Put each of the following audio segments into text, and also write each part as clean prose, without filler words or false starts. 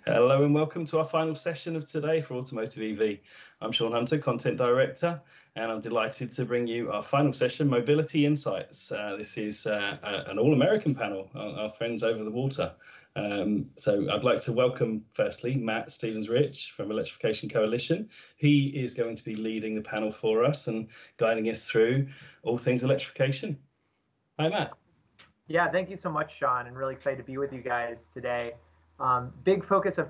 Hello and welcome to our final session of today for Automotive EV. I'm Sean Hunter, Content Director, and I'm delighted to bring you our final session, Mobility Insights. This is an all-American panel, our friends over the water. So I'd like to welcome, firstly, Matt Stevens-Rich from Electrification Coalition. He is going to be leading the panel for us and guiding us through all things electrification. Hi, Matt. Yeah, thank you so much, Sean, and really excited to be with you guys today. Big focus of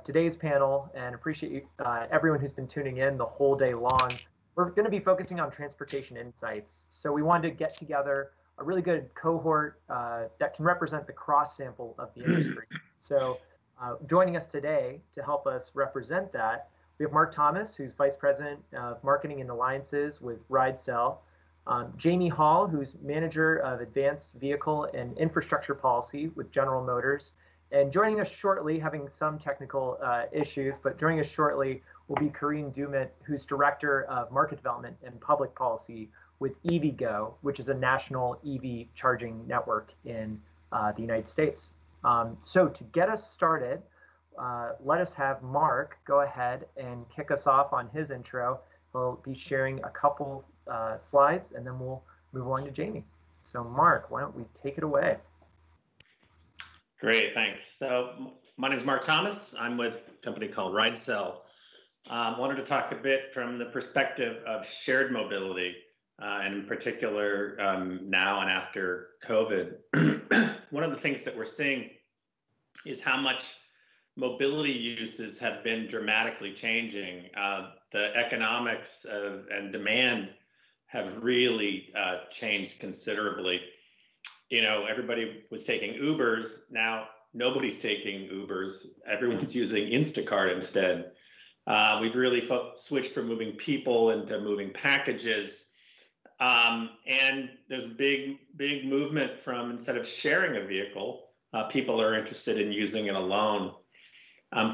today's panel, and appreciate everyone who's been tuning in the whole day long. We're going to be focusing on transportation insights. So we wanted to get together a really good cohort that can represent the cross sample of the industry. So joining us today to help us represent that, we have Mark Thomas, who's Vice President of Marketing and Alliances with Ridecell. Jamie Hall, who's Manager of Advanced Vehicle and Infrastructure Policy with General Motors. And joining us shortly, having some technical issues, but joining us shortly will be Carine Dumit, who's Director of Market Development and Public Policy with EVgo, which is a national EV charging network in the United States. So to get us started, let us have Mark go ahead and kick us off on his intro. He'll be sharing a couple slides, and then we'll move on to Jamie. So Mark, why don't we take it away? Great, thanks. So my name is Mark Thomas. I'm with a company called Ridecell. Wanted to talk a bit from the perspective of shared mobility, and in particular now and after COVID. One of the things that we're seeing is how much mobility uses have been dramatically changing. The economics and demand have really changed considerably. You know, everybody was taking Ubers. Now nobody's taking Ubers. Everyone's using Instacart instead. We've really switched from moving people into moving packages. And there's a big movement from, instead of sharing a vehicle, people are interested in using it alone.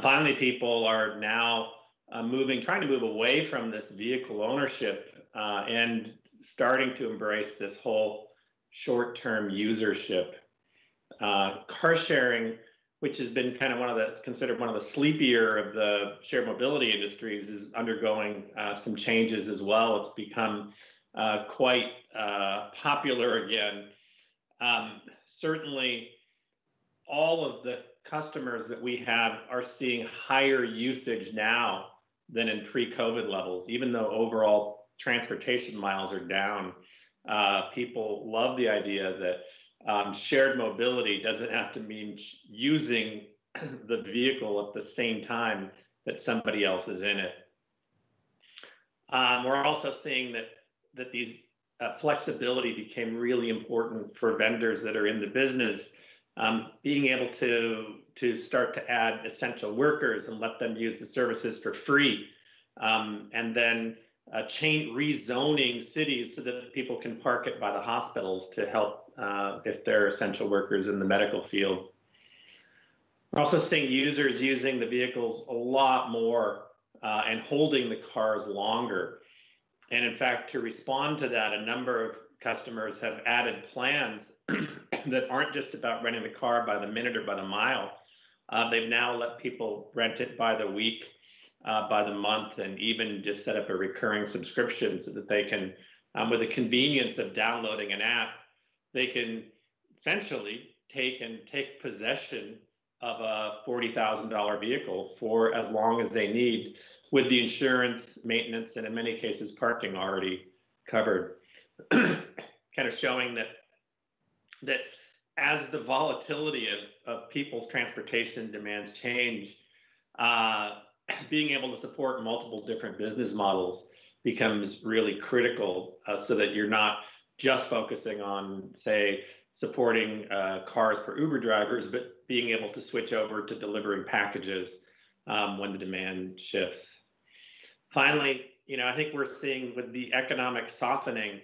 Finally, people are now trying to move away from this vehicle ownership and starting to embrace this whole short-term usership. Car sharing, which has been kind of considered one of the sleepier of the shared mobility industries, is undergoing some changes as well. It's become quite popular again. Certainly, all of the customers that we have are seeing higher usage now than in pre-COVID levels, even though overall transportation miles are down. People love the idea that shared mobility doesn't have to mean using the vehicle at the same time that somebody else is in it. We're also seeing that these flexibility became really important for vendors that are in the business. Being able to start to add essential workers and let them use the services for free, and then rezoning cities so that people can park it by the hospitals to help if they're essential workers in the medical field. We're also seeing users using the vehicles a lot more and holding the cars longer. And in fact, to respond to that, a number of customers have added plans that aren't just about renting the car by the minute or by the mile. They've now let people rent it by the week, by the month, and even just set up a recurring subscription so that they can, with the convenience of downloading an app, they can essentially take possession of a $40,000 vehicle for as long as they need, with the insurance, maintenance, and in many cases parking already covered. Kind of showing that as the volatility of people's transportation demands change, being able to support multiple different business models becomes really critical, so that you're not just focusing on, say, supporting cars for Uber drivers, but being able to switch over to delivering packages when the demand shifts. Finally, I think we're seeing with the economic softening,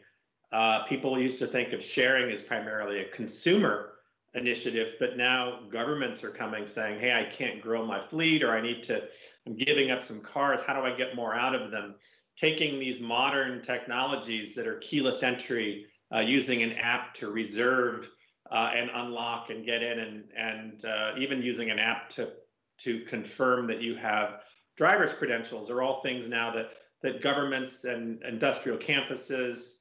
people used to think of sharing as primarily a consumer initiative, but now governments are coming saying, hey, I can't grow my fleet, or I'm giving up some cars. How do I get more out of them? Taking these modern technologies that are keyless entry, using an app to reserve and unlock and get in, and even using an app to confirm that you have driver's credentials are all things now that governments and industrial campuses,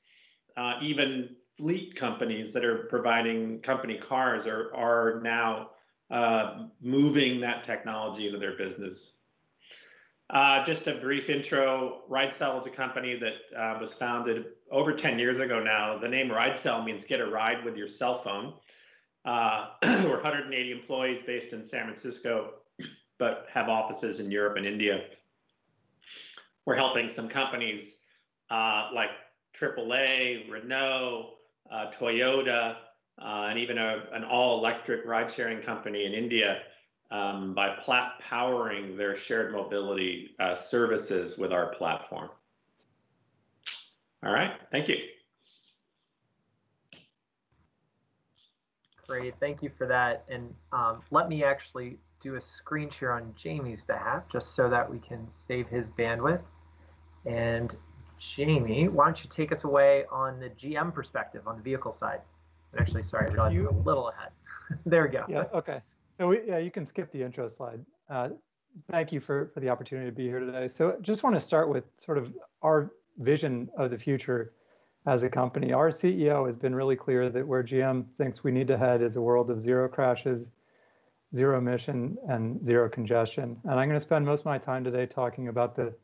even fleet companies that are providing company cars are now moving that technology into their business. Just a brief intro. Ridecell is a company that was founded over 10 years ago now. The name Ridecell means get a ride with your cell phone. We're 180 employees based in San Francisco, but have offices in Europe and India. We're helping some companies like AAA, Renault, Toyota, and even an all-electric ride-sharing company in India by powering their shared mobility services with our platform. All right, thank you. Great, thank you for that. And let me actually do a screen share on Jamie's behalf, just so that we can save his bandwidth. And Jamie, why don't you take us away on the GM perspective on the vehicle side? And actually, sorry, I realized I'm a little ahead. There we go. Yeah, okay. So yeah, you can skip the intro slide. Thank you for the opportunity to be here today. So just want to start with sort of our vision of the future as a company. Our CEO has been really clear that where GM thinks we need to head is a world of zero crashes, zero emission, and zero congestion. And I'm going to spend most of my time today talking about the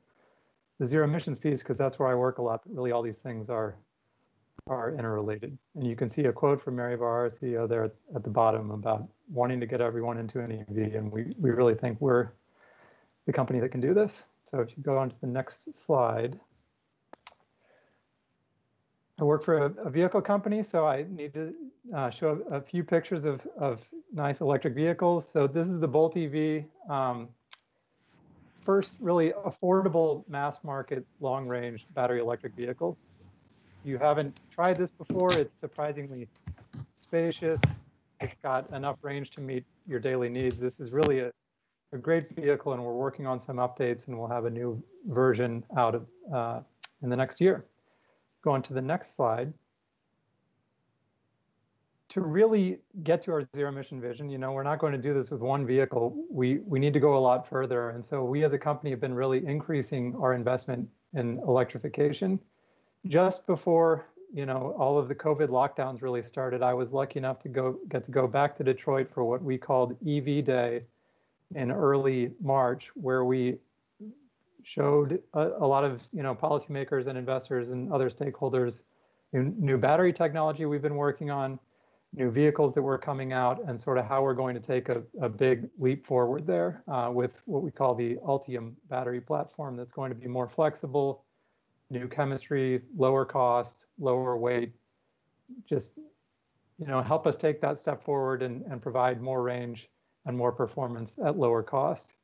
zero emissions piece, because that's where I work a lot, but really all these things are interrelated. And you can see a quote from Mary Barr, our CEO, there at the bottom about wanting to get everyone into an EV, and we really think we're the company that can do this. So if you go on to the next slide. I work for a vehicle company, so I need to show a few pictures of nice electric vehicles. So this is the Bolt EV. First really affordable mass market long range battery electric vehicle. If you haven't tried this before, it's surprisingly spacious. It's got enough range to meet your daily needs. This is really a great vehicle, and we're working on some updates, and we'll have a new version out of in the next year. Go on to the next slide. To really get to our zero emission vision, you know, we're not going to do this with one vehicle. We need to go a lot further. And so we as a company have been really increasing our investment in electrification. Just before, you know, all of the COVID lockdowns really started, I was lucky enough to get to go back to Detroit for what we called EV Day in early March, where we showed a lot of, you know, policymakers and investors and other stakeholders new battery technology we've been working on, new vehicles that were coming out, and sort of how we're going to take a big leap forward there with what we call the Ultium battery platform that's going to be more flexible, new chemistry, lower cost, lower weight, just, you know, help us take that step forward and provide more range and more performance at lower cost.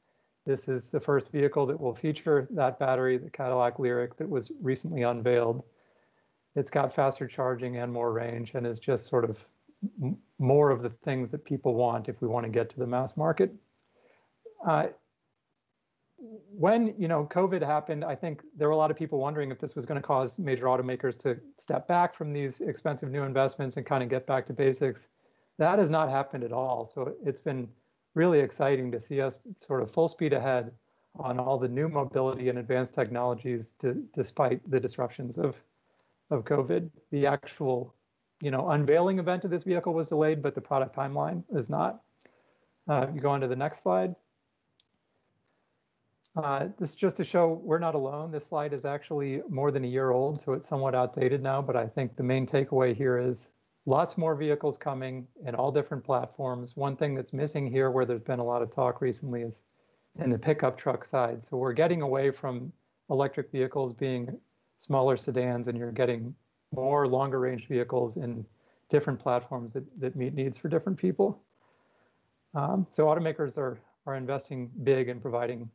This is the first vehicle that will feature that battery, the Cadillac Lyriq, that was recently unveiled. It's got faster charging and more range, and is just sort of more of the things that people want if we want to get to the mass market. When, you know, COVID happened, I think there were a lot of people wondering if this was going to cause major automakers to step back from these expensive new investments and kind of get back to basics. That has not happened at all. So it's been really exciting to see us sort of full speed ahead on all the new mobility and advanced technologies despite the disruptions of COVID. The actual, you know, unveiling event of this vehicle was delayed, but the product timeline is not. You go on to the next slide. This is just to show we're not alone. This slide is actually more than a year old, so it's somewhat outdated now, but I think the main takeaway here is lots more vehicles coming in all different platforms. One thing that's missing here, where there's been a lot of talk recently, is in the pickup truck side. So we're getting away from electric vehicles being smaller sedans, and you're getting more longer range vehicles in different platforms that meet needs for different people. So automakers are investing big in providing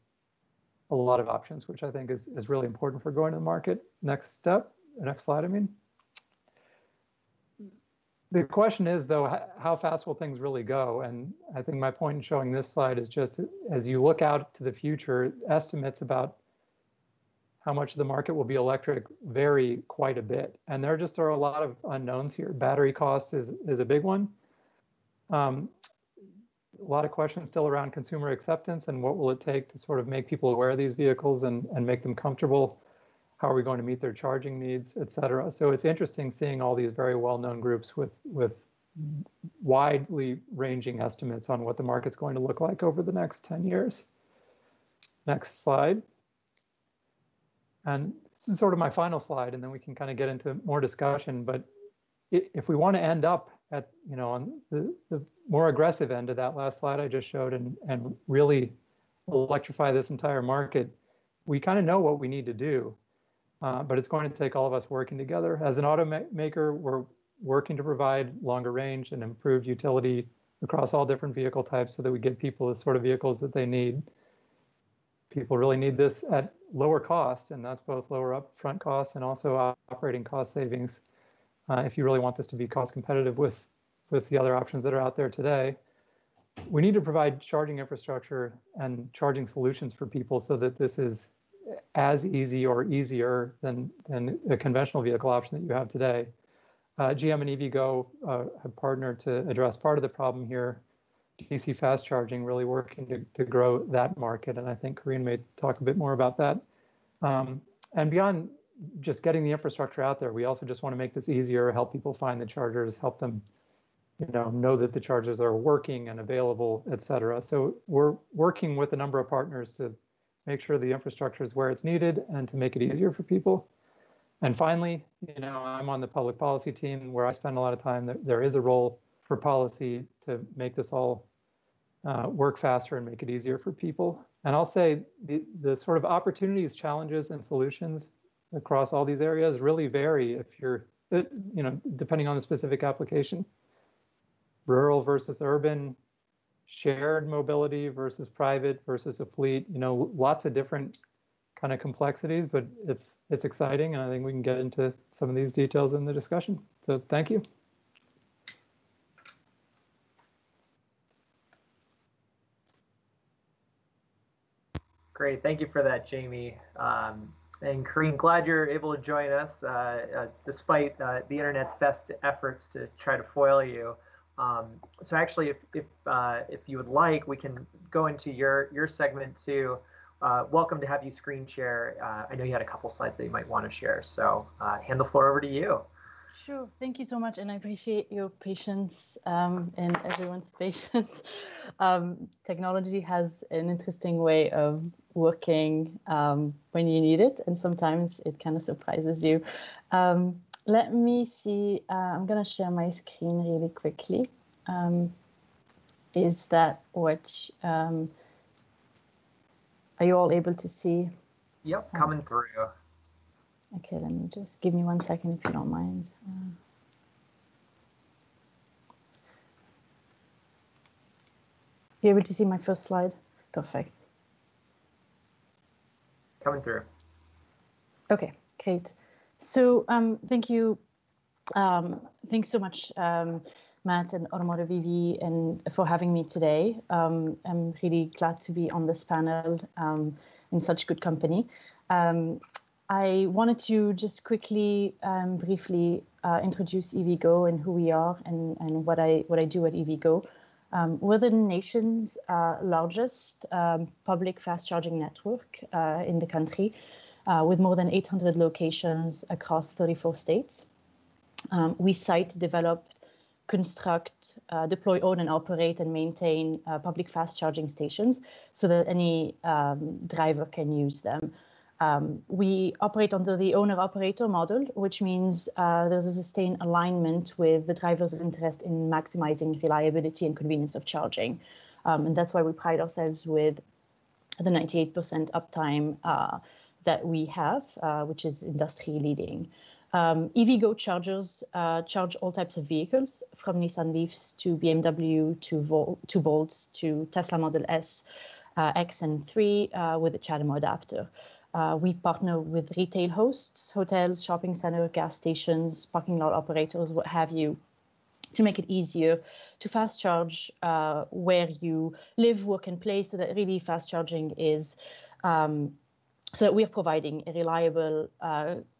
a lot of options, which I think is really important for going to the market. Next slide, I mean. The question is, though, how fast will things really go? And I think my point in showing this slide is just, as you look out to the future, estimates about how much the market will be electric vary quite a bit. And there just are a lot of unknowns here. Battery cost is a big one. A lot of questions still around consumer acceptance and what will it take to sort of make people aware of these vehicles and make them comfortable. How are we going to meet their charging needs, et cetera? So it's interesting seeing all these very well-known groups with widely ranging estimates on what the market's going to look like over the next 10 years. Next slide. And this is sort of my final slide, and then we can kind of get into more discussion. But if we want to end up at, on the more aggressive end of that last slide I just showed and really electrify this entire market, we kind of know what we need to do. But it's going to take all of us working together. As an automaker, we're working to provide longer range and improved utility across all different vehicle types so that we get people the sort of vehicles that they need. People really need this at lower cost, and that's both lower upfront costs and also operating cost savings. If you really want this to be cost competitive with the other options that are out there today, we need to provide charging infrastructure and charging solutions for people so that this is as easy or easier than a conventional vehicle option that you have today. GM and EVgo have partnered to address part of the problem here. DC fast charging really working to grow that market, and I think Carine may talk a bit more about that. And beyond just getting the infrastructure out there, we also just want to make this easier, help people find the chargers, help them know that the chargers are working and available, et cetera. So we're working with a number of partners to make sure the infrastructure is where it's needed and to make it easier for people. And finally, I'm on the public policy team where I spend a lot of time. There is a role for policy to make this all work faster and make it easier for people. And I'll say the sort of opportunities, challenges, and solutions across all these areas really vary if you're, depending on the specific application. Rural versus urban, shared mobility versus private versus a fleet, lots of different kind of complexities, but it's exciting, and I think we can get into some of these details in the discussion. So thank you. Great, thank you for that, Jamie. And Carine, glad you're able to join us despite the internet's best efforts to try to foil you. So actually, if you would like, we can go into your segment too. Welcome to have you screen share. I know you had a couple slides that you might want to share, so hand the floor over to you. Sure, thank you so much, and I appreciate your patience and everyone's patience. Technology has an interesting way of working when you need it, and sometimes it kind of surprises you. Let me see, I'm going to share my screen really quickly. Is that what, are you all able to see? Yep, coming through. Okay, let me just, give me 1 second if you don't mind. You able to see my first slide? Perfect. Coming through. Okay, great. So thank you. Thanks so much, Matt and Automotive EV, and for having me today. I'm really glad to be on this panel in such good company. I wanted to just quickly, briefly introduce EVgo and who we are and what I do at EVgo. We're the nation's largest public fast charging network in the country, with more than 800 locations across 34 states. We site, develop, construct, deploy, own, and operate and maintain public fast charging stations so that any driver can use them. We operate under the owner-operator model, which means there's a sustained alignment with the driver's interest in maximizing reliability and convenience of charging. And that's why we pride ourselves with the 98% uptime that we have, which is industry leading. EVgo chargers charge all types of vehicles, from Nissan Leafs to BMW to Bolts to Tesla Model S, X, and 3 with a CHAdeMO adapter. We partner with retail hosts, hotels, shopping center, gas stations, parking lot operators, what have you, to make it easier to fast charge where you live, work, and play, so that really fast charging is, so that we're providing a reliable,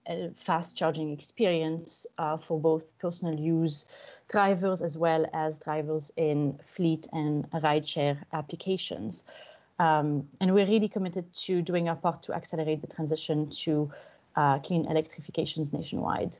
a fast charging experience for both personal use drivers as well as drivers in fleet and rideshare applications. And we're really committed to doing our part to accelerate the transition to clean electrifications nationwide.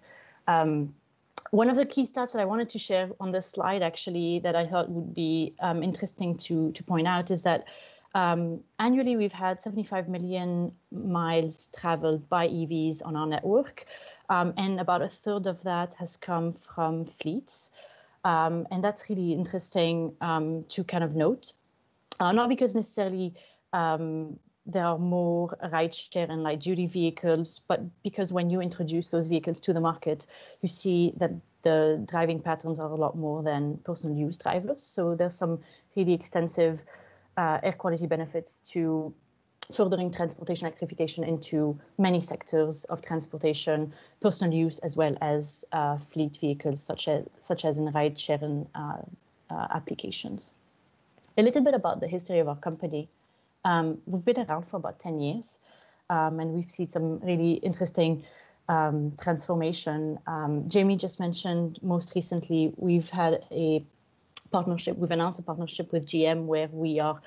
One of the key stats that I wanted to share on this slide, actually, that I thought would be interesting to point out is that annually we've had 75 million miles traveled by EVs on our network, and about a third of that has come from fleets. And that's really interesting to kind of note, not because necessarily there are more rideshare and light-duty vehicles, but because when you introduce those vehicles to the market, you see that the driving patterns are a lot more than personal use drivers. So there's some really extensive air quality benefits to furthering transportation electrification into many sectors of transportation, personal use, as well as fleet vehicles, such as in rideshare and applications. A little bit about the history of our company. We've been around for about 10 years, and we've seen some really interesting transformation. Jamie just mentioned most recently, we've had a partnership, we've announced a partnership with GM where we are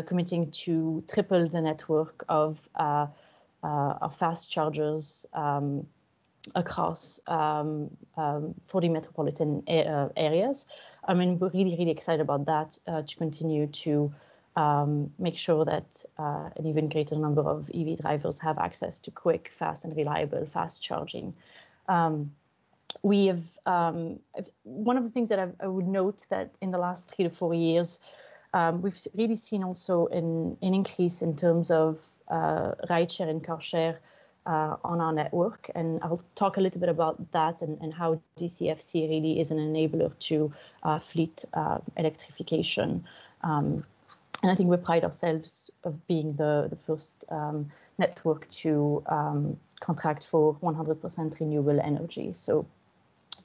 committing to triple the network of our fast chargers across 40 metropolitan areas. I mean, we're really, really excited about that to continue to make sure that an even greater number of EV drivers have access to quick, fast, and reliable fast charging. We have one of the things that I would note that in the last 3 to 4 years, we've really seen also an increase in terms of rideshare and car share on our network. And I'll talk a little bit about that and how DCFC really is an enabler to fleet electrification. And I think we pride ourselves of being the first network to contract for 100% renewable energy. So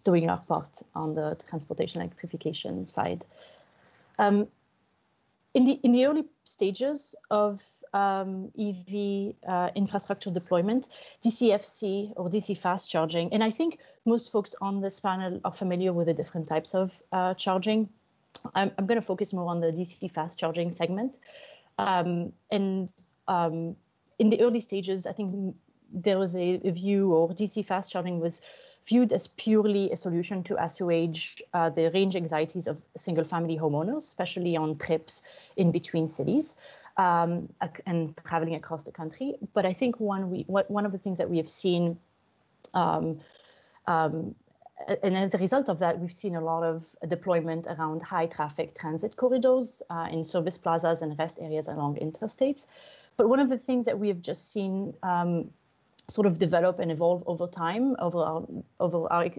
doing our part on the transportation electrification side. In the early stages of EV infrastructure deployment, DCFC or DC fast charging, and I think most folks on this panel are familiar with the different types of charging. I'm going to focus more on the DC fast charging segment. And in the early stages, I think there was a view, or DC fast charging was viewed as purely a solution to assuage the range anxieties of single-family homeowners, especially on trips in between cities and traveling across the country. But I think one of the things that we have seen, and as a result of that, we've seen a lot of deployment around high-traffic transit corridors in service plazas and rest areas along interstates. But one of the things that we have just seen sort of develop and evolve over time, over our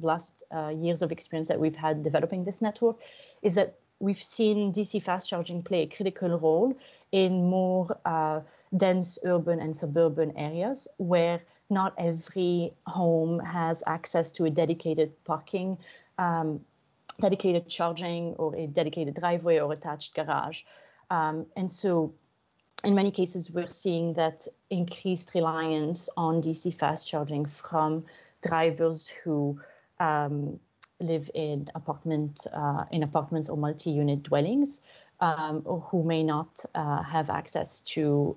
last years of experience that we've had developing this network, is that we've seen DC fast charging play a critical role in more dense urban and suburban areas where not every home has access to a dedicated parking, dedicated charging, or a dedicated driveway or attached garage. And so in many cases, we're seeing that increased reliance on DC fast charging from drivers who live in apartments or multi-unit dwellings, or who may not have access to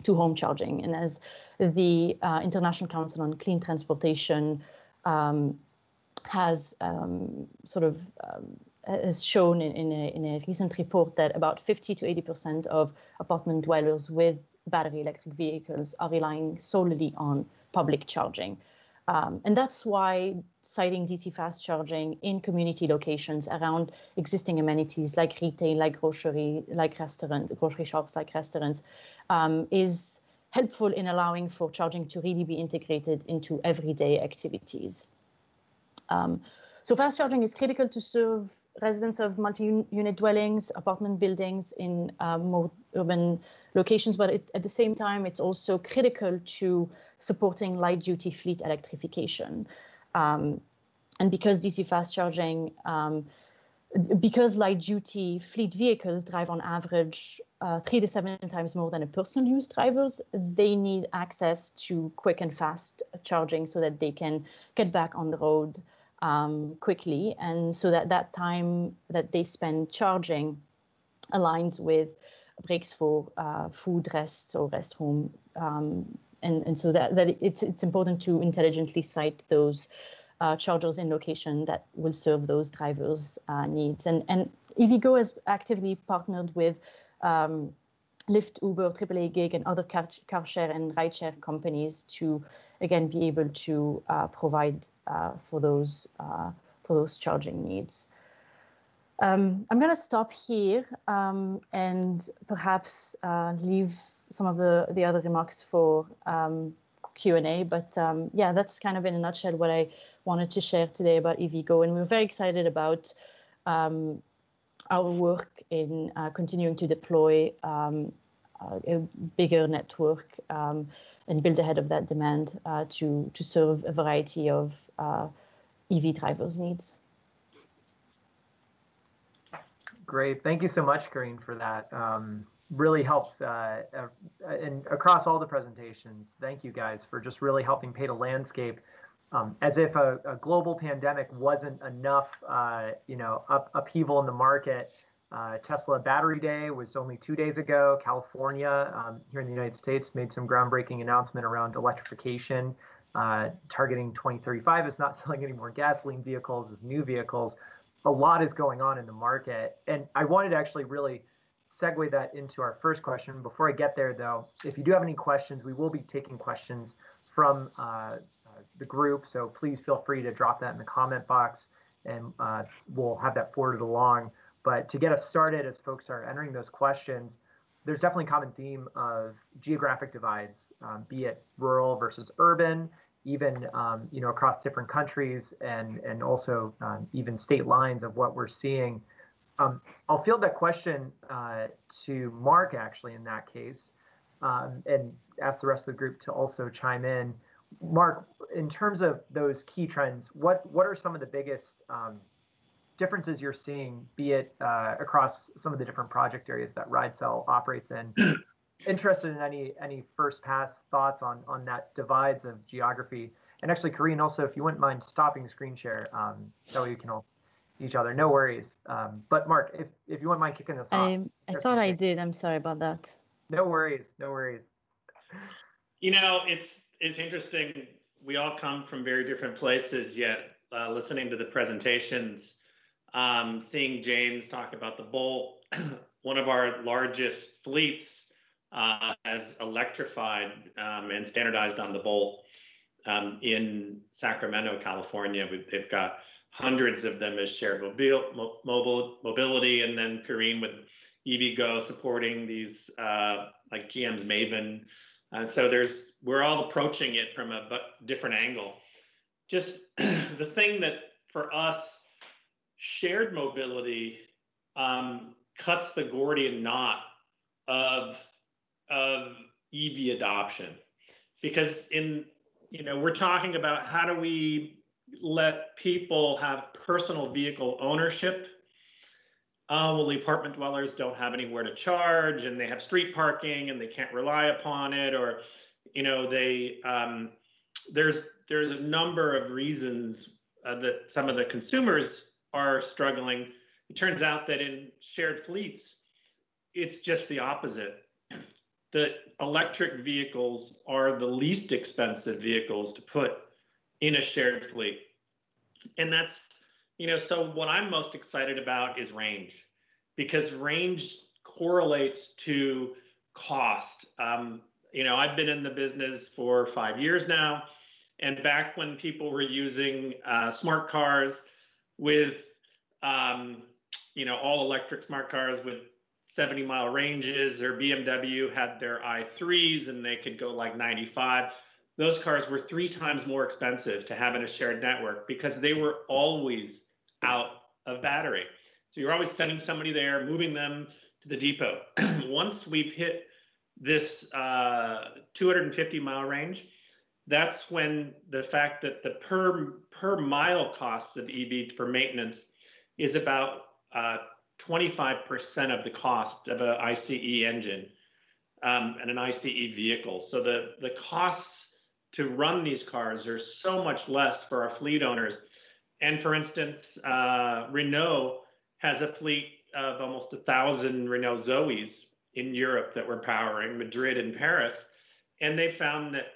home charging. And as the International Council on Clean Transportation has has shown in a recent report that about 50 to 80% of apartment dwellers with battery electric vehicles are relying solely on public charging. And that's why citing DC fast charging in community locations around existing amenities like retail, like grocery, like grocery shops, like restaurants, is helpful in allowing for charging to really be integrated into everyday activities. So fast charging is critical to serve residents of multi-unit dwellings, apartment buildings in more urban locations, but at the same time, it's also critical to supporting light-duty fleet electrification. And because DC fast charging, because light-duty fleet vehicles drive on average 3 to 7 times more than a personal use drivers, they need access to quick and fast charging so that they can get back on the road quickly, and so that time that they spend charging aligns with breaks for food, rest, or restroom. And so that it's important to intelligently site those chargers in location that will serve those drivers' needs. And EVgo has actively partnered with Lyft, Uber, AAA Gig, and other car share and ride share companies to, again, be able to provide for those charging needs. I'm going to stop here and perhaps leave some of the other remarks for Q&A. But yeah, that's kind of in a nutshell what I wanted to share today about EVgo. And we're very excited about our work in continuing to deploy a bigger network and build ahead of that demand to serve a variety of EV drivers' needs. Great. Thank you so much, Carine, for that. Really helps and across all the presentations. Thank you guys for just really helping paint a landscape. As if a global pandemic wasn't enough, upheaval in the market. Tesla Battery Day was only 2 days ago. California, here in the United States, made some groundbreaking announcement around electrification, targeting 2035. It's not selling any more gasoline vehicles as new vehicles. A lot is going on in the market. And I wanted to actually really segue that into our first question. Before I get there, though, if you do have any questions, we will be taking questions from the group. So please feel free to drop that in the comment box, and we'll have that forwarded along. But to get us started, as folks are entering those questions, there's definitely a common theme of geographic divides, be it rural versus urban, even across different countries, and also even state lines of what we're seeing. I'll field that question to Mark, actually, in that case, and ask the rest of the group to also chime in. Mark, in terms of those key trends, what are some of the biggest differences you're seeing, be it across some of the different project areas that Ridecell operates in? Interested in any first pass thoughts on that divides of geography. And actually, Carine, also, if you wouldn't mind stopping screen share, that way we can all see each other. No worries. But Mark, if you wouldn't mind kicking us off. I thought I did. I'm sorry about that. No worries. No worries. It's interesting. We all come from very different places, yet listening to the presentations, seeing James talk about the Bolt, one of our largest fleets, has electrified and standardized on the Bolt in Sacramento, California. They've got hundreds of them as shared mobility, and then Carine with EVgo supporting these like GM's Maven. And so we're all approaching it from a different angle. Just the thing that for us, shared mobility cuts the Gordian knot of EV adoption, because we're talking about how do we let people have personal vehicle ownership. Well, the apartment dwellers don't have anywhere to charge, and they have street parking, and they can't rely upon it, or there's a number of reasons that some of the consumers are struggling. It turns out that in shared fleets, it's just the opposite. The electric vehicles are the least expensive vehicles to put in a shared fleet. And that's, so what I'm most excited about is range, because range correlates to cost. I've been in the business for 5 years now. And back when people were using smart cars with, all electric smart cars with 70-mile ranges, or BMW had their i3s and they could go like 95. Those cars were 3 times more expensive to have in a shared network because they were always out of battery. So you're always sending somebody there, moving them to the depot. Once we've hit this 250-mile range, that's when the fact that the per mile costs of EV for maintenance is about 25% of the cost of an ICE engine and an ICE vehicle. So the costs to run these cars are so much less for our fleet owners. And for instance, Renault has a fleet of almost 1,000 Renault Zoes in Europe that we're powering, Madrid and Paris. And they found that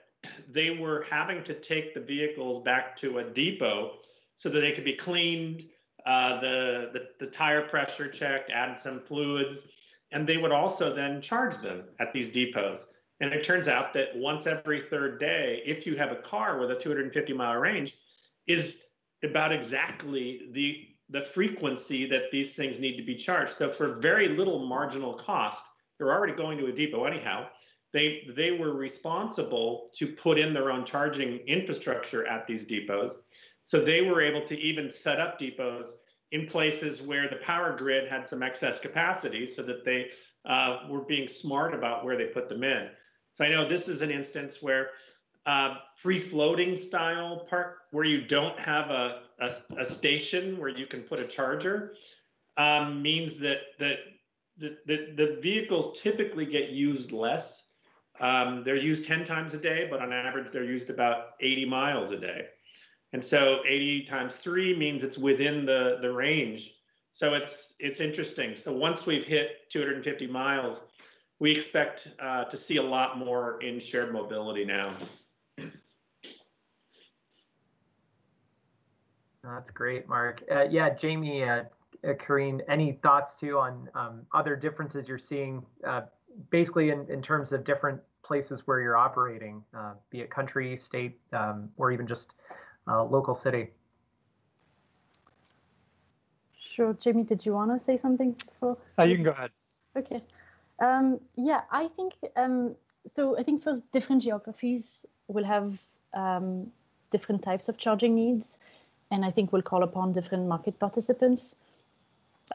they were having to take the vehicles back to a depot so that they could be cleaned, the tire pressure checked, add some fluids, and they would also then charge them at these depots. And it turns out that once every third day, if you have a car with a 250-mile range, is about exactly the frequency that these things need to be charged. So for very little marginal cost, they're already going to a depot anyhow. They were responsible to put in their own charging infrastructure at these depots. So they were able to even set up depots in places where the power grid had some excess capacity so that they were being smart about where they put them in. So I know this is an instance where free-floating style park, where you don't have a station where you can put a charger, means that the vehicles typically get used less. They're used 10 times a day, but on average, they're used about 80 miles a day. And so 80 times 3 means it's within the range. So it's interesting. So once we've hit 250 miles, we expect to see a lot more in shared mobility now. That's great, Mark. Yeah, Jamie, Carine, any thoughts too on other differences you're seeing, basically in terms of different places where you're operating, be it country, state, or even just local city? Sure. Jamie, did you want to say something before? You can go ahead. Okay. Yeah, I think, so I think first different geographies will have different types of charging needs, and I think we'll call upon different market participants.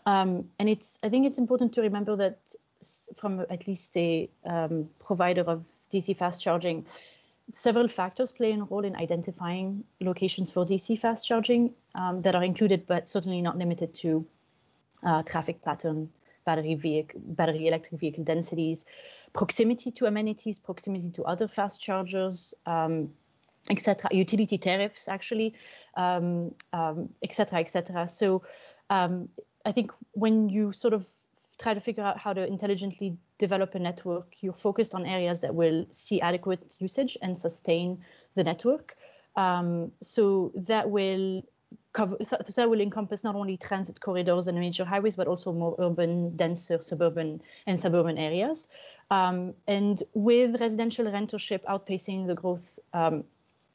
And I think it's important to remember that from at least a provider of DC fast charging, several factors play a role in identifying locations for DC fast charging that are included, but certainly not limited to traffic pattern, battery electric vehicle densities, proximity to amenities, proximity to other fast chargers, etc., utility tariffs, actually, etc., etc. So I think when you sort of try to figure out how to intelligently develop a network, you're focused on areas that will see adequate usage and sustain the network. So that will encompass not only transit corridors and major highways, but also more urban, denser suburban areas. And with residential rentership outpacing the growth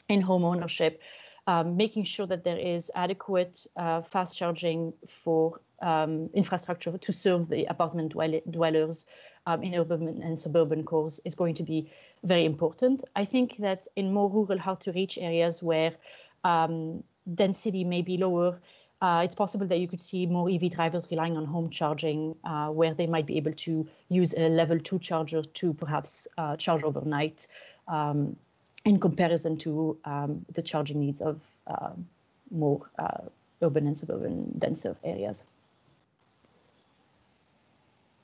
in home ownership, making sure that there is adequate fast charging for infrastructure to serve the apartment dwellers in urban and suburban cores is going to be very important. I think that in more rural, hard-to-reach areas where density may be lower, it's possible that you could see more EV drivers relying on home charging, where they might be able to use a level 2 charger to perhaps charge overnight, in comparison to the charging needs of more urban and suburban denser areas.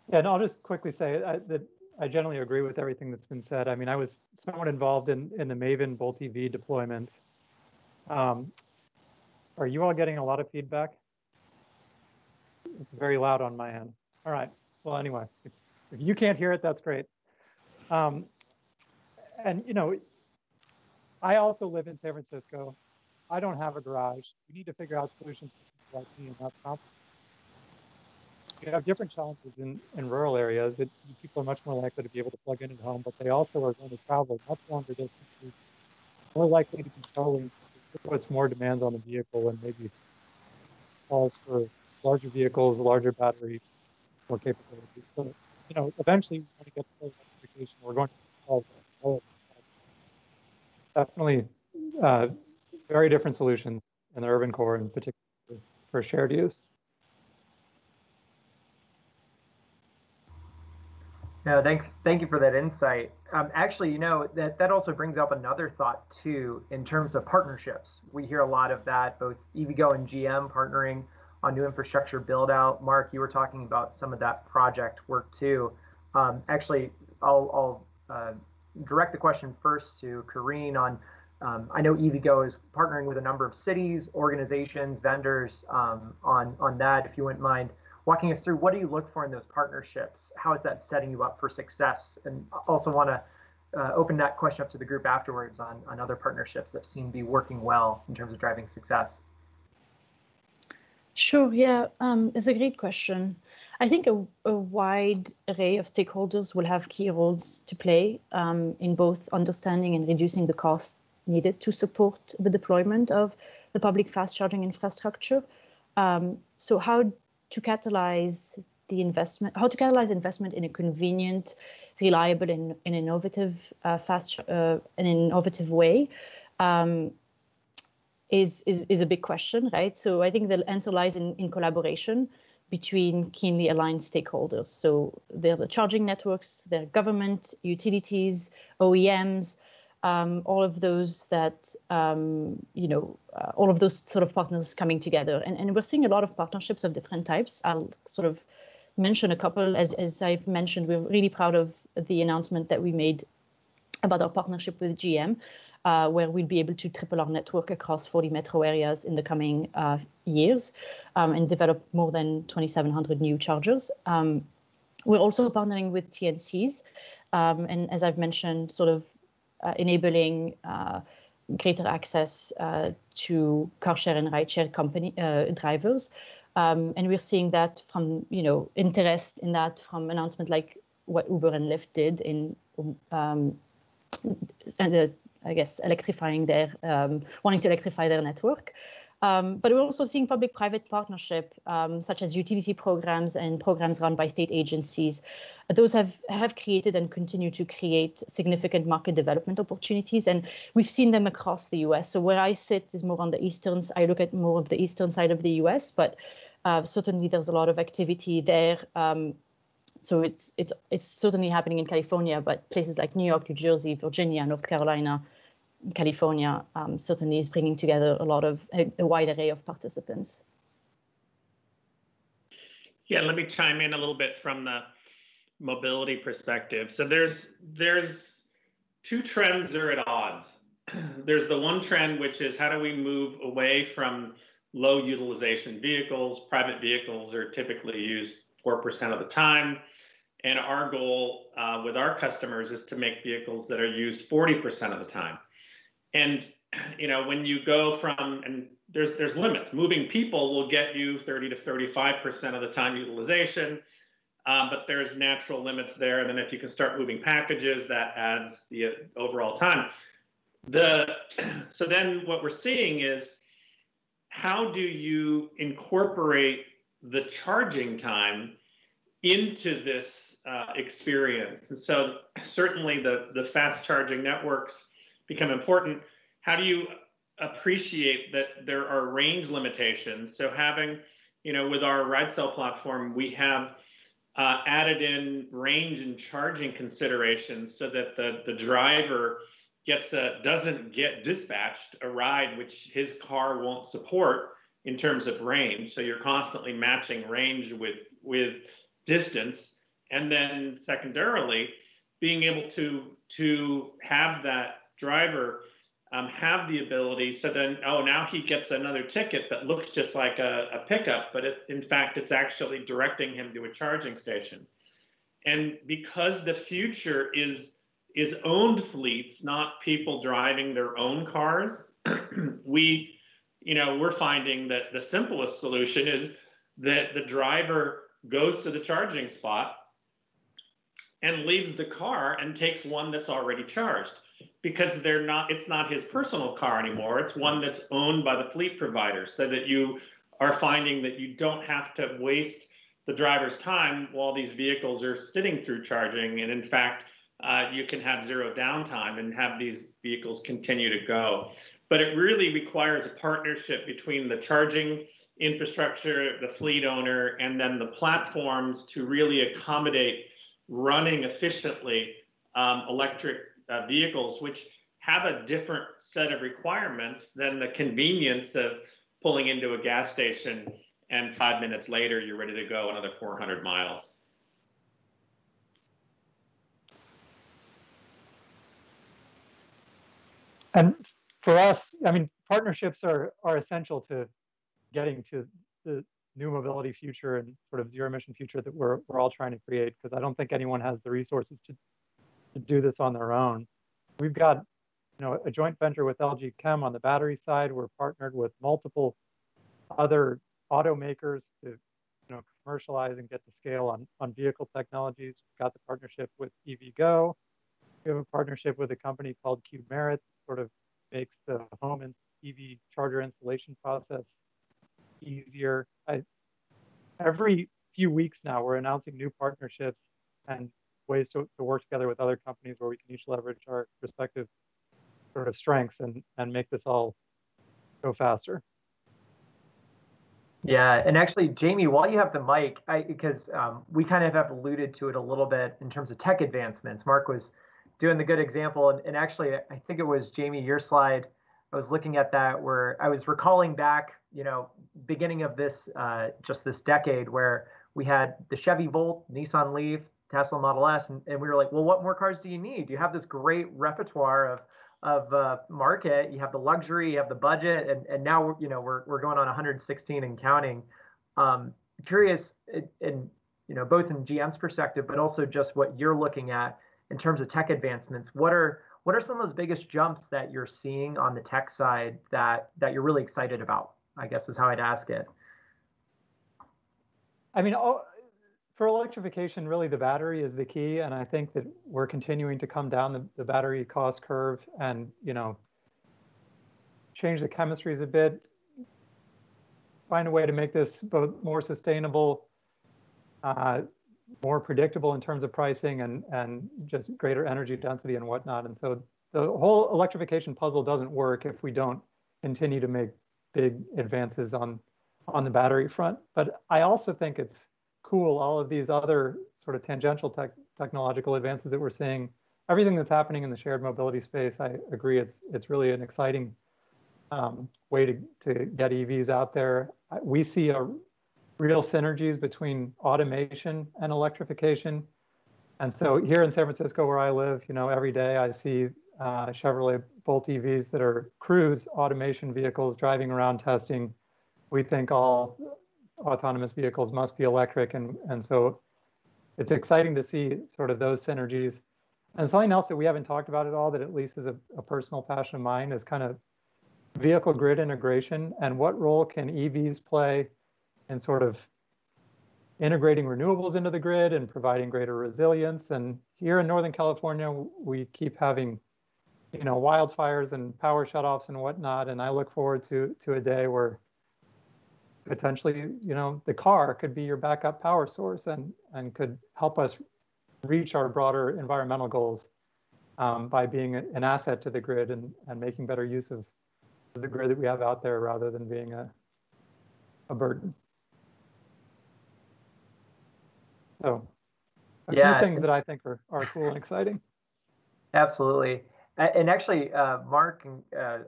Yeah, and I'll just quickly say that I generally agree with everything that's been said. I mean, I was somewhat involved in the Maven Bolt EV deployments. Are you all getting a lot of feedback? It's very loud on my end. All right. Well, anyway, if you can't hear it, that's great. And, you know, I also live in San Francisco. I don't have a garage. We need to figure out solutions for people like me, and that's complicated. You have different challenges in rural areas. People are much more likely to be able to plug in at home, but they also are going to travel much longer distances, more likely to be towing, puts more demands on the vehicle, and maybe calls for larger vehicles, larger battery, more capabilities. So, you know, eventually we want to get to electrification. We're going to solve all of that. Definitely very different solutions in the urban core, in particular for shared use. No, thank you for that insight. Actually, you know, that also brings up another thought too, in terms of partnerships. We hear a lot of that, both EVgo and GM partnering on new infrastructure build out. Mark, you were talking about some of that project work too. Actually, I'll direct the question first to Carine on, I know EVgo is partnering with a number of cities, organizations, vendors on that. If you wouldn't mind walking us through, what do you look for in those partnerships? How is that setting you up for success? And also want to open that question up to the group afterwards on other partnerships that seem to be working well in terms of driving success. Sure, yeah, it's a great question. I think a wide array of stakeholders will have key roles to play in both understanding and reducing the cost needed to support the deployment of the public fast charging infrastructure. So how to catalyze investment in a convenient, reliable, and innovative, an innovative way is a big question, right? So I think the answer lies in collaboration between keenly aligned stakeholders. So they're the charging networks, they're government, utilities, OEMs, all of those that, all of those sort of partners coming together. And we're seeing a lot of partnerships of different types. I'll sort of mention a couple. As I've mentioned, we're really proud of the announcement that we made about our partnership with GM, where we'll be able to triple our network across 40 metro areas in the coming years and develop more than 2,700 new chargers. We're also partnering with TNCs, and as I've mentioned, sort of enabling greater access to car share and ride share company drivers. And we're seeing that from, interest in that from announcement like what Uber and Lyft did in I guess, electrifying their, wanting to electrify their network. But we're also seeing public-private partnership, such as utility programs and programs run by state agencies. Those have created and continue to create significant market development opportunities. And we've seen them across the US. So where I sit is more on the I look at more of the eastern side of the US, but certainly there's a lot of activity there. So it's certainly happening in California, but places like New York, New Jersey, Virginia, North Carolina, California certainly is bringing together a wide array of participants. Yeah, let me chime in a little bit from the mobility perspective. So there's two trends that are at odds. There's the one trend, which is how do we move away from low utilization vehicles? Private vehicles are typically used 4% of the time. And our goal with our customers is to make vehicles that are used 40% of the time. And when you go from, and there's limits. Moving people will get you 30 to 35% of the time utilization, but there's natural limits there. And then if you can start moving packages, that adds the overall time. So then what we're seeing is, how do you incorporate the charging time into this experience? And so certainly the fast charging networks become important. How do you appreciate that there are range limitations? So having, with our Ridecell platform, we have added in range and charging considerations so that the driver doesn't get dispatched a ride which his car won't support in terms of range. So you're constantly matching range with distance. And then secondarily, being able to have that driver have the ability, so then, now he gets another ticket that looks just like a pickup, but in fact, it's actually directing him to a charging station. And because the future is owned fleets, not people driving their own cars, we're finding that the simplest solution is that the driver goes to the charging spot and leaves the car and takes one that's already charged, because it's not his personal car anymore. It's one that's owned by the fleet provider, so that you are finding that you don't have to waste the driver's time while these vehicles are sitting through charging. And in fact, you can have zero downtime and have these vehicles continue to go. But it really requires a partnership between the charging infrastructure, the fleet owner, and then the platforms to really accommodate running efficiently electric vehicles, which have a different set of requirements than the convenience of pulling into a gas station and 5 minutes later, you're ready to go another 400 miles. And for us, I mean, partnerships are essential to getting to the new mobility future and sort of zero emission future that we're all trying to create, because I don't think anyone has the resources to do this on their own. We've got, a joint venture with LG Chem on the battery side. We're partnered with multiple other automakers to commercialize and get to scale on vehicle technologies. We've got the partnership with EVgo. We have a partnership with a company called Qmerit, sort of makes the home and EV charger installation process easier. Every few weeks now, we're announcing new partnerships and ways to work together with other companies where we can each leverage our respective sort of strengths and make this all go faster. Yeah, and actually, Jamie, while you have the mic, because we kind of have alluded to it a little bit in terms of tech advancements. Mark was doing the good example, and actually, I think it was Jamie, your slide. I was looking at that where I was recalling back, beginning of this just this decade, where we had the Chevy Volt, Nissan Leaf, Tesla Model S, and we were like, well, what more cars do you need? You have this great repertoire of market. You have the luxury, you have the budget, and now we're going on 116 and counting. Curious, in both in GM's perspective, but also just what you're looking at in terms of tech advancements. What are some of those biggest jumps that you're seeing on the tech side that you're really excited about, I guess is how I'd ask it. I mean, for electrification, really the battery is the key. And I think that we're continuing to come down the battery cost curve and, change the chemistries a bit, find a way to make this both more sustainable, more predictable in terms of pricing and just greater energy density and whatnot. And so the whole electrification puzzle doesn't work if we don't continue to make big advances on the battery front. But I also think it's cool, all of these other sort of tangential technological advances that we're seeing, everything that's happening in the shared mobility space. I agree, it's really an exciting way to get EVs out there. We see real synergies between automation and electrification. And so here in San Francisco, where I live, every day I see Chevrolet Bolt EVs that are Cruise automation vehicles driving around testing. We think all autonomous vehicles must be electric. And so it's exciting to see sort of those synergies. And something else that we haven't talked about at all, that at least is a personal passion of mine, is kind of vehicle grid integration. And what role can EVs play in sort of integrating renewables into the grid and providing greater resilience. And here in Northern California, we keep having, wildfires and power shutoffs and whatnot. And I look forward to a day where potentially, the car could be your backup power source and could help us reach our broader environmental goals by being an asset to the grid and making better use of the grid that we have out there rather than being a burden. So a few things that I think are cool and exciting. Absolutely. And actually, Mark,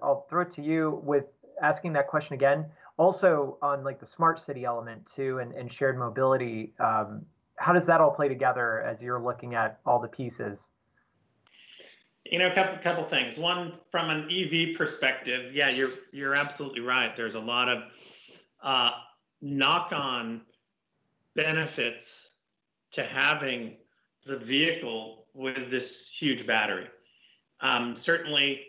I'll throw it to you with asking that question again. Also on like the smart city element too, and shared mobility, how does that all play together as you're looking at all the pieces? A couple things. One, from an EV perspective, yeah, you're absolutely right. There's a lot of knock-on benefits to having the vehicle with this huge battery. Certainly,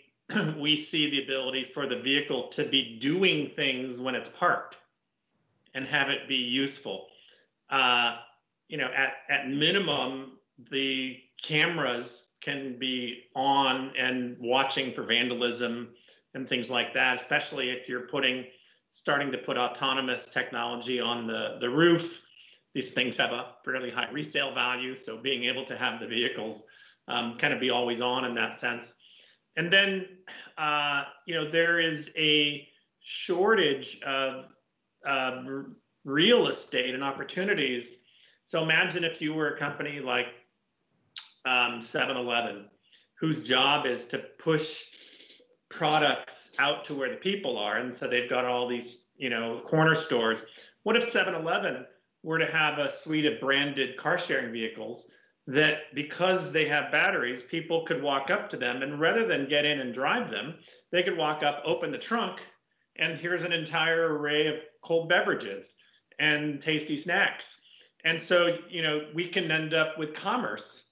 we see the ability for the vehicle to be doing things when it's parked and have it be useful. At minimum, the cameras can be on and watching for vandalism and things like that, especially if you're starting to put autonomous technology on the roof. These things have a fairly high resale value, so being able to have the vehicles kind of be always on in that sense. And then, there is a shortage of real estate and opportunities. So imagine if you were a company like 7-Eleven, whose job is to push products out to where the people are. And so they've got all these, corner stores. What if 7-Eleven were to have a suite of branded car sharing vehicles that, because they have batteries, people could walk up to them, and rather than get in and drive them, they could walk up, open the trunk, and here's an entire array of cold beverages and tasty snacks. And so, you know, we can end up with commerce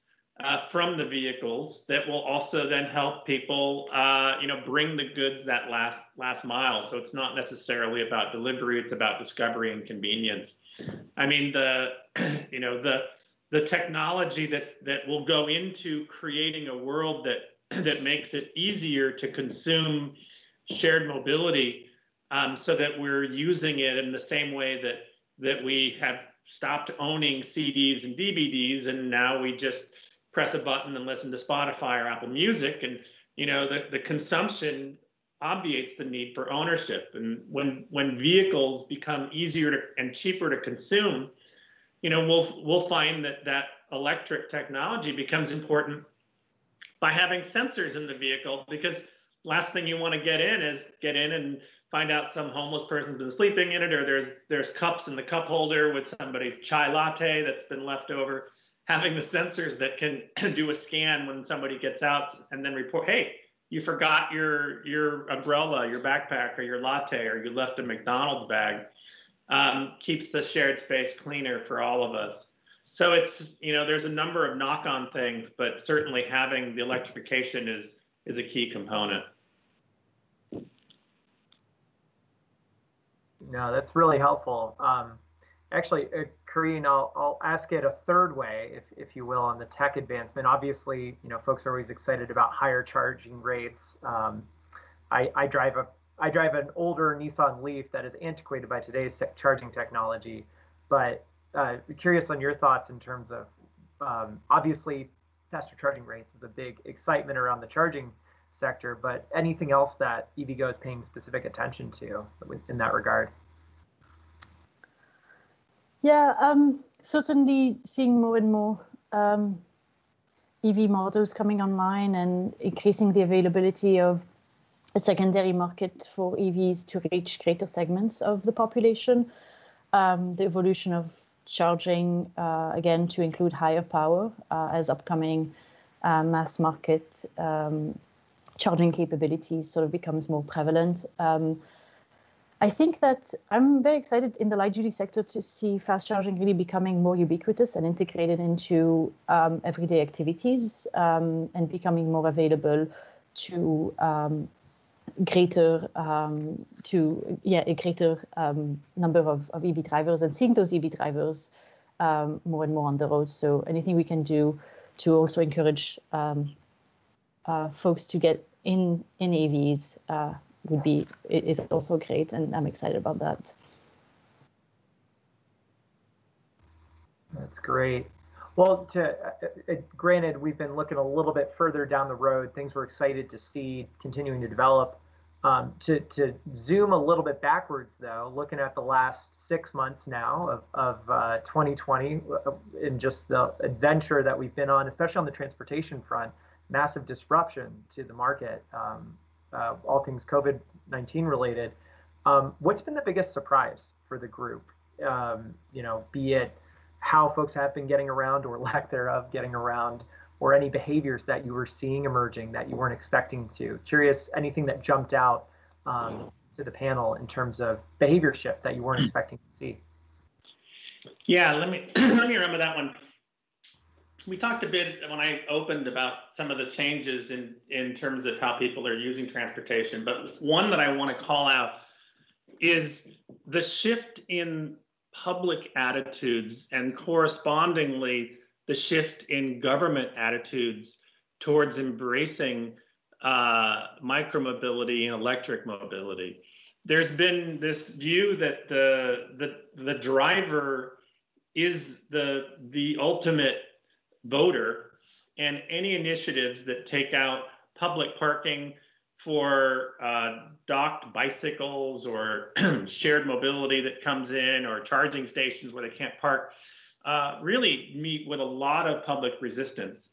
from the vehicles that will also then help people, you know, bring the goods that last mile. So it's not necessarily about delivery; it's about discovery and convenience. I mean, you know, the technology that will go into creating a world that makes it easier to consume shared mobility, so that we're using it in the same way that we have stopped owning CDs and DVDs, and now we just press a button and listen to Spotify or Apple Music. And, you know, the consumption obviates the need for ownership. And when vehicles become easier and cheaper to consume, you know, we'll find that electric technology becomes important by having sensors in the vehicle, because last thing you want to get in and find out some homeless person's been sleeping in it, or there's cups in the cup holder with somebody's chai latte that's been left over. Having the sensors that can do a scan when somebody gets out and then report, hey, you forgot your umbrella, your backpack, or your latte, or you left a McDonald's bag, keeps the shared space cleaner for all of us. So it's, you know, there's a number of knock-on things, but certainly having the electrification is a key component. No, that's really helpful. Actually, Carine, I'll ask it a third way, if you will, on the tech advancement. Obviously, you know, folks are always excited about higher charging rates. I drive an older Nissan Leaf that is antiquated by today's charging technology, but curious on your thoughts in terms of, obviously, faster charging rates is a big excitement around the charging sector, but anything else that EVgo is paying specific attention to in that regard? Yeah, certainly seeing more and more EV models coming online and increasing the availability of a secondary market for EVs to reach greater segments of the population. The evolution of charging, again, to include higher power as upcoming mass market charging capabilities sort of becomes more prevalent. I think that I'm very excited in the light duty sector to see fast charging really becoming more ubiquitous and integrated into everyday activities, and becoming more available to a greater number of EV drivers, and seeing those EV drivers more and more on the road. So anything we can do to also encourage folks to get in EVs is also great, and I'm excited about that. That's great. Well, granted, we've been looking a little bit further down the road, things we're excited to see continuing to develop. To zoom a little bit backwards, though, looking at the last 6 months now of 2020, and just the adventure that we've been on, especially on the transportation front, massive disruption to the market, all things COVID-19 related. What's been the biggest surprise for the group? You know, be it how folks have been getting around or lack thereof getting around, or any behaviors that you were seeing emerging that you weren't expecting to. Curious, anything that jumped out to the panel in terms of behavior shift that you weren't expecting to see? Yeah, let me remember that one. We talked a bit when I opened about some of the changes in terms of how people are using transportation, but one that I want to call out is the shift in public attitudes, and correspondingly the shift in government attitudes towards embracing micromobility and electric mobility. There's been this view that the driver is the ultimate voter, and any initiatives that take out public parking for docked bicycles, or shared mobility that comes in, or charging stations where they can't park, really meet with a lot of public resistance.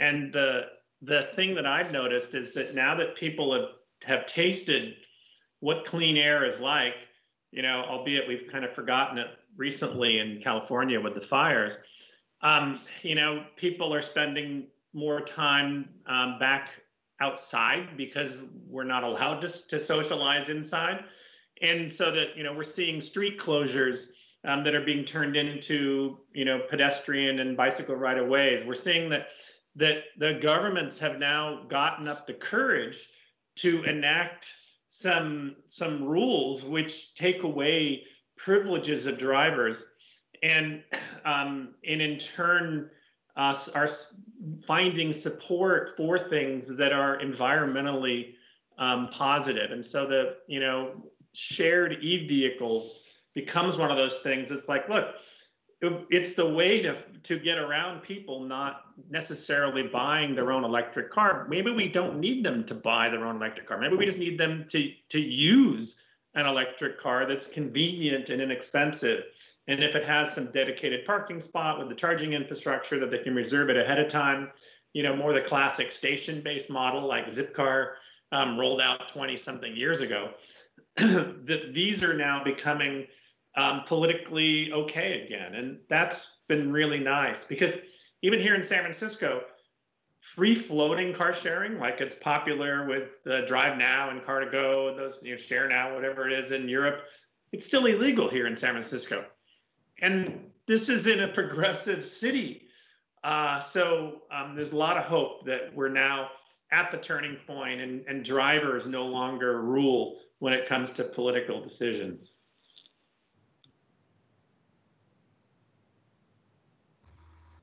And the thing that I've noticed is that now that people have tasted what clean air is like, albeit we've kind of forgotten it recently in California with the fires. People are spending more time back outside because we're not allowed to socialize inside. And so that, we're seeing street closures that are being turned into, pedestrian and bicycle right-of-ways. We're seeing that the governments have now gotten up the courage to enact some rules which take away privileges of drivers, and in turn are finding support for things that are environmentally positive. And so the shared e-vehicles becomes one of those things. It's like, look, it's the way to get around people not necessarily buying their own electric car. Maybe we don't need them to buy their own electric car. Maybe we just need them to use an electric car that's convenient and inexpensive. And if it has some dedicated parking spot with the charging infrastructure that they can reserve it ahead of time, more the classic station-based model like Zipcar rolled out 20-something years ago, these are now becoming politically okay again. And that's been really nice, because even here in San Francisco, free-floating car sharing, like it's popular with Drive Now and Car2Go, those Share Now, whatever it is in Europe, it's still illegal here in San Francisco. And this is in a progressive city. So there's a lot of hope that we're now at the turning point, and drivers no longer rule when it comes to political decisions.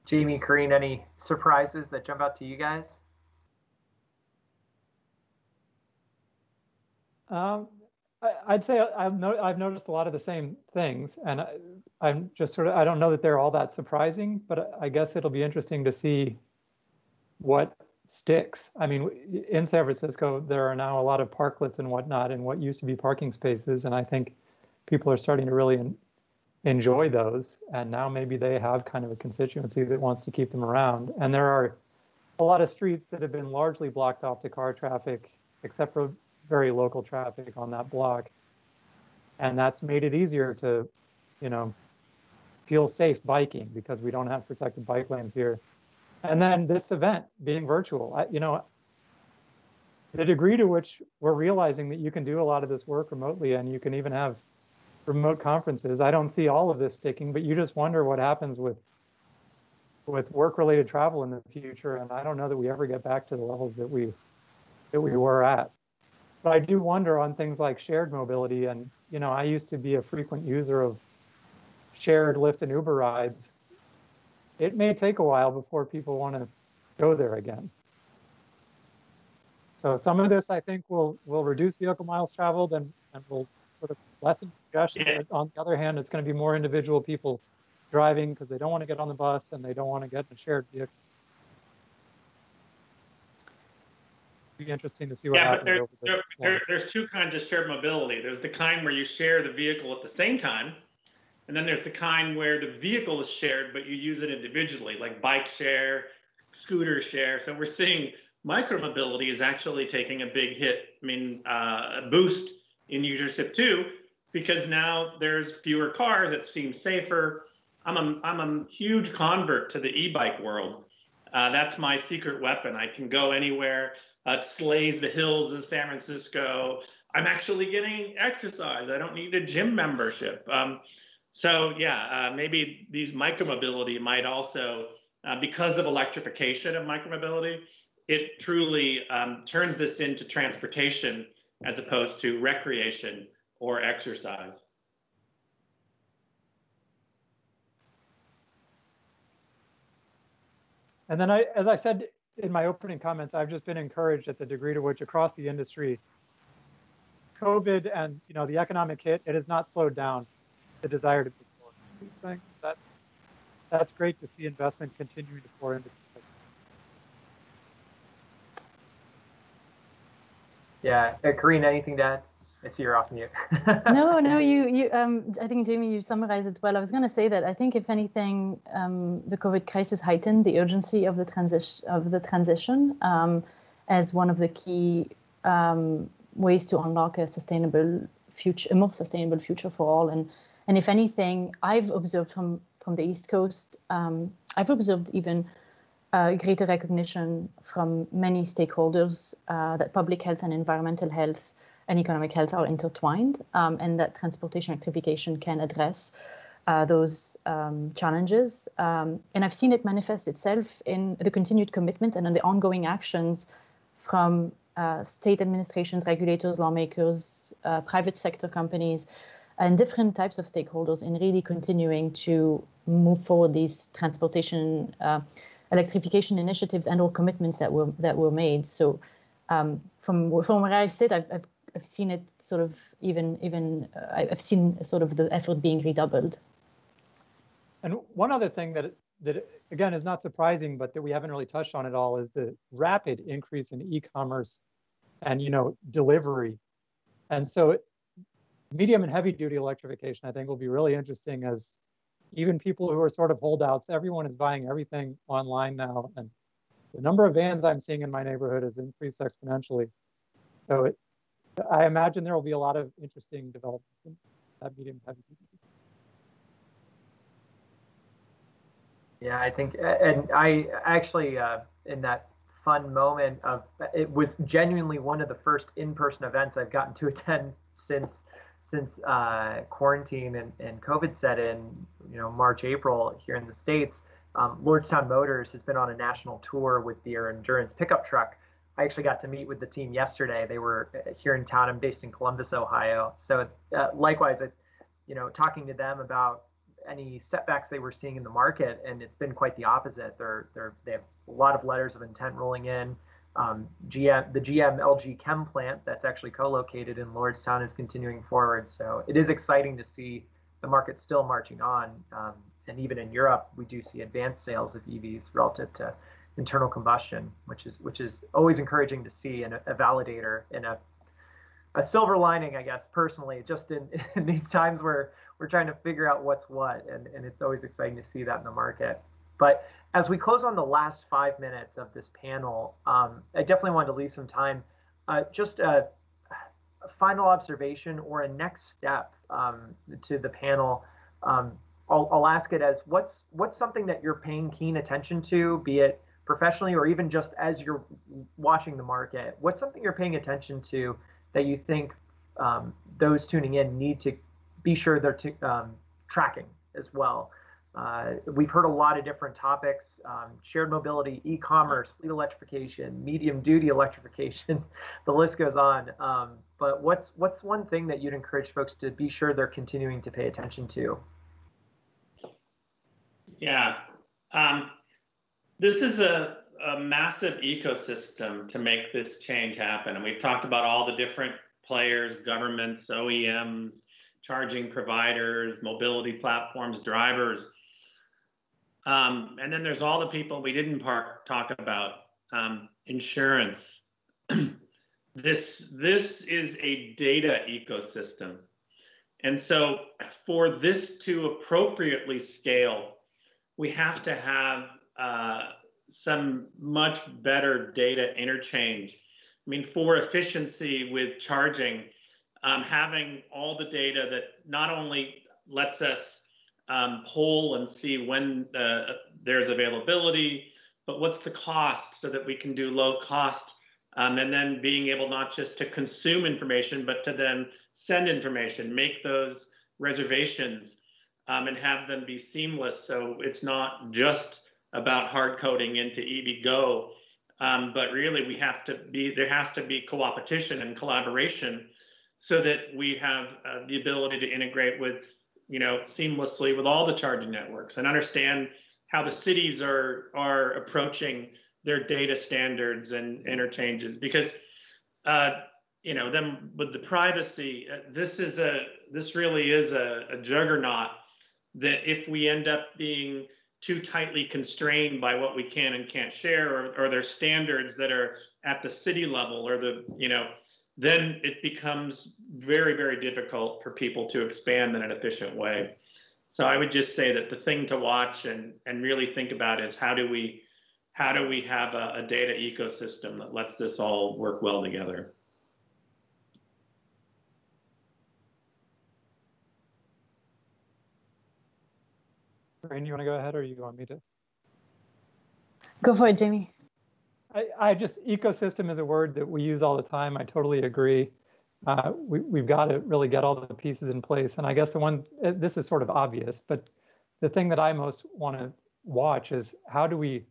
Jamie, Carine, any surprises that jump out to you guys? I'd say I've noticed a lot of the same things, and I'm just I don't know that they're all that surprising, but I guess it'll be interesting to see what sticks. I mean, in San Francisco, there are now a lot of parklets and whatnot in what used to be parking spaces, and I think people are starting to really enjoy those, and now maybe they have kind of a constituency that wants to keep them around. And there are a lot of streets that have been largely blocked off to car traffic, except for very local traffic on that block, and that's made it easier to feel safe biking, because we don't have protected bike lanes here. And then this event being virtual, the degree to which we're realizing that you can do a lot of this work remotely, and you can even have remote conferences. I don't see all of this sticking, but you just wonder what happens with work-related travel in the future. And I don't know that we ever get back to the levels that we were at. But I do wonder on things like shared mobility. And I used to be a frequent user of shared Lyft and Uber rides. It may take a while before people want to go there again. So some of this, I think, will reduce vehicle miles traveled and will sort of lessen congestion. Yeah. On the other hand, it's going to be more individual people driving because they don't want to get on the bus and they don't want to get in a shared vehicle. It'll be interesting to see what happens. There's two kinds of shared mobility. There's the kind where you share the vehicle at the same time, and then there's the kind where the vehicle is shared, but you use it individually, like bike share, scooter share. So we're seeing micromobility is actually taking a big hit. I mean, a boost in usership too, because now there's fewer cars. It seems safer. I'm a huge convert to the e-bike world. That's my secret weapon. I can go anywhere. It slays the hills in San Francisco. I'm actually getting exercise. I don't need a gym membership. So yeah, maybe these micromobility might also, because of electrification of micromobility, it truly turns this into transportation as opposed to recreation or exercise. And then as I said in my opening comments, I've just been encouraged at the degree to which across the industry, COVID and the economic hit, it has not slowed down the desire to move forward with these things. That's great to see investment continuing to pour into this. Yeah, Carine, anything to add? I see you're off mute. No, you. I think Jamie, you summarized it well. I was going to say that I think if anything, the COVID crisis heightened the urgency of the transition as one of the key ways to unlock a sustainable future, a more sustainable future for all. And if anything, I've observed from the East Coast, I've observed even greater recognition from many stakeholders that public health and environmental health and economic health are intertwined, and that transportation electrification can address those challenges. And I've seen it manifest itself in the continued commitment and in the ongoing actions from state administrations, regulators, lawmakers, private sector companies, and different types of stakeholders in really continuing to move forward these transportation electrification initiatives and or commitments that were made. So from where I sit, I've seen it sort of I've seen sort of the effort being redoubled. And one other thing that again is not surprising, but that we haven't really touched on at all, is the rapid increase in e-commerce and delivery. And so medium and heavy duty electrification, I think, will be really interesting, as even people who are sort of holdouts, everyone is buying everything online now. And the number of vans I'm seeing in my neighborhood has increased exponentially. So I imagine there will be a lot of interesting developments in that medium and heavy duty. Yeah, I think, and I actually, in that fun moment of, it was genuinely one of the first in-person events I've gotten to attend since quarantine and COVID set in, March, April here in the States. Lordstown Motors has been on a national tour with their endurance pickup truck. I actually got to meet with the team yesterday. They were here in town. I'm based in Columbus, Ohio. So likewise, talking to them about any setbacks they were seeing in the market, and it's been quite the opposite. They have a lot of letters of intent rolling in. The GM LG Chem plant that's actually co-located in Lordstown is continuing forward. So it is exciting to see the market still marching on. And even in Europe, we do see advanced sales of EVs relative to internal combustion, which is always encouraging to see, and a validator and a silver lining, I guess, personally, just in these times where we're trying to figure out what's what, and it's always exciting to see that in the market. But as we close on the last 5 minutes of this panel, I definitely wanted to leave some time, just a final observation or a next step to the panel. I'll ask it as, what's something that you're paying keen attention to, be it professionally or even just as you're watching the market? What's something you're paying attention to that you think those tuning in need to be sure they're tracking as well? We've heard a lot of different topics: shared mobility, e-commerce, fleet electrification, medium duty electrification. The list goes on. But what's one thing that you'd encourage folks to be sure they're continuing to pay attention to? Yeah, this is a massive ecosystem to make this change happen. And we've talked about all the different players, governments, OEMs, charging providers, mobility platforms, drivers. And then there's all the people we didn't talk about, insurance. This is a data ecosystem. And so for this to appropriately scale, we have to have some much better data interchange. I mean, for efficiency with charging, having all the data that not only lets us poll and see when there's availability, but what's the cost, so that we can do low cost, and then being able not just to consume information, but to then send information, make those reservations, and have them be seamless. So it's not just about hard coding into EVgo, but really there has to be co-opetition and collaboration, so that we have the ability to integrate with, seamlessly with all the charging networks, and understand how the cities are approaching their data standards and interchanges. Because, then with the privacy, this really is a juggernaut, that if we end up being too tightly constrained by what we can and can't share, or their standards that are at the city level, or then it becomes very, very difficult for people to expand in an efficient way. So I would just say that the thing to watch and really think about is, how do we have a data ecosystem that lets this all work well together? Carine, you want to go ahead or you want me to? Go for it, Jamie. I just, ecosystem is a word that we use all the time. I totally agree. We've got to really get all the pieces in place. And I guess this is sort of obvious, but the thing that I most want to watch is how do we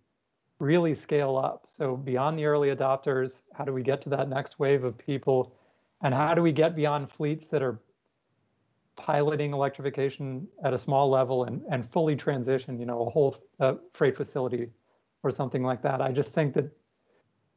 really scale up? So beyond the early adopters, how do we get to that next wave of people? And how do we get beyond fleets that are piloting electrification at a small level and fully transition, a whole freight facility or something like that? I just think that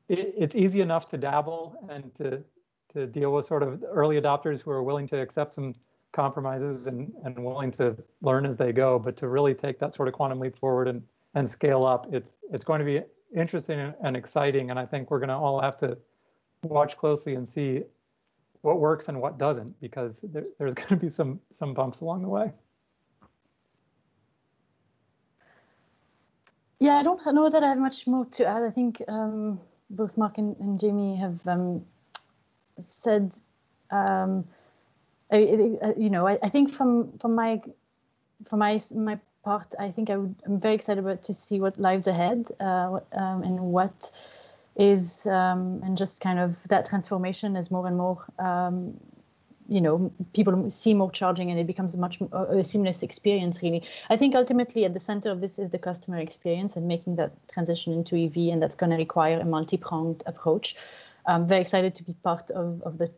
it's easy enough to dabble and to deal with sort of early adopters who are willing to accept some compromises and willing to learn as they go, but to really take that sort of quantum leap forward and scale up, it's going to be interesting and exciting. And I think we're going to all have to watch closely and see what works and what doesn't, because there's going to be some bumps along the way. Yeah, I don't know that I have much more to add. I think both Mark and Jamie have said, I think from my part, I think I'm very excited to see what lies ahead and what is and just kind of that transformation as more and more people see more charging and it becomes a seamless experience, really. I think ultimately at the center of this is the customer experience and making that transition into EV, and that's going to require a multi-pronged approach. I'm very excited to be part of the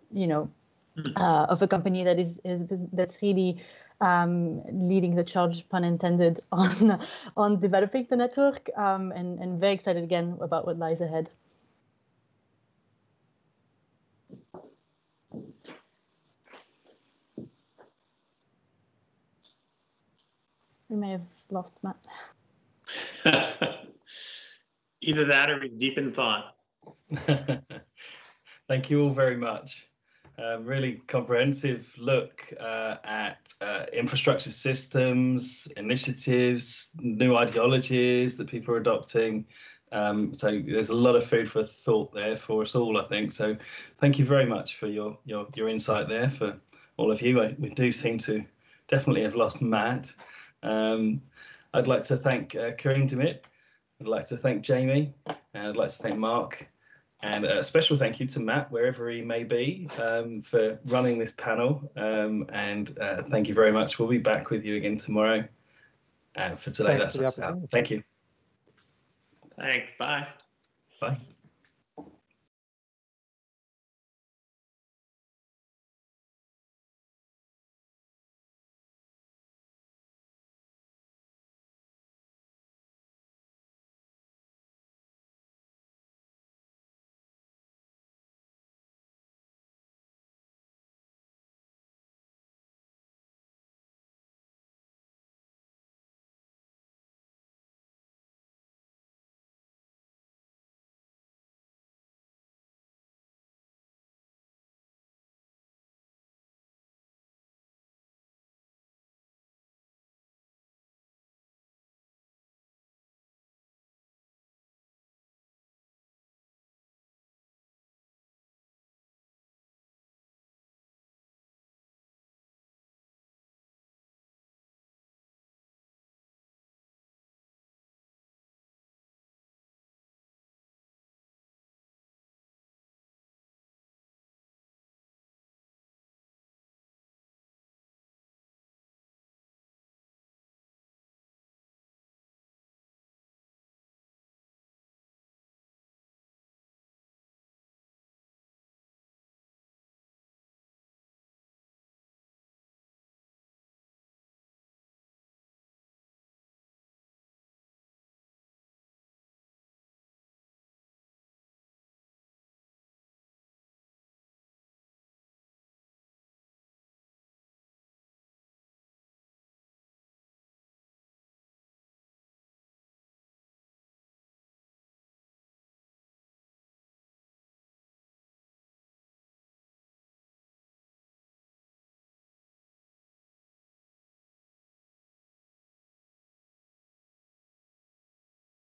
of a company that's really leading the charge, pun intended, on developing the network, and very excited again about what lies ahead. We may have lost Matt. Either that or he's deep in thought. Thank you all very much. Really comprehensive look at infrastructure systems, initiatives, new ideologies that people are adopting. So there's a lot of food for thought there for us all, I think. So thank you very much for your insight there for all of you. We do seem to definitely have lost Matt. I'd like to thank Carine Dumit. I'd like to thank Jamie, and I'd like to thank Mark. And a special thank you to Matt, wherever he may be, for running this panel. And thank you very much. We'll be back with you again tomorrow. For today, that's us out. Thank you. Thanks. Bye. Bye.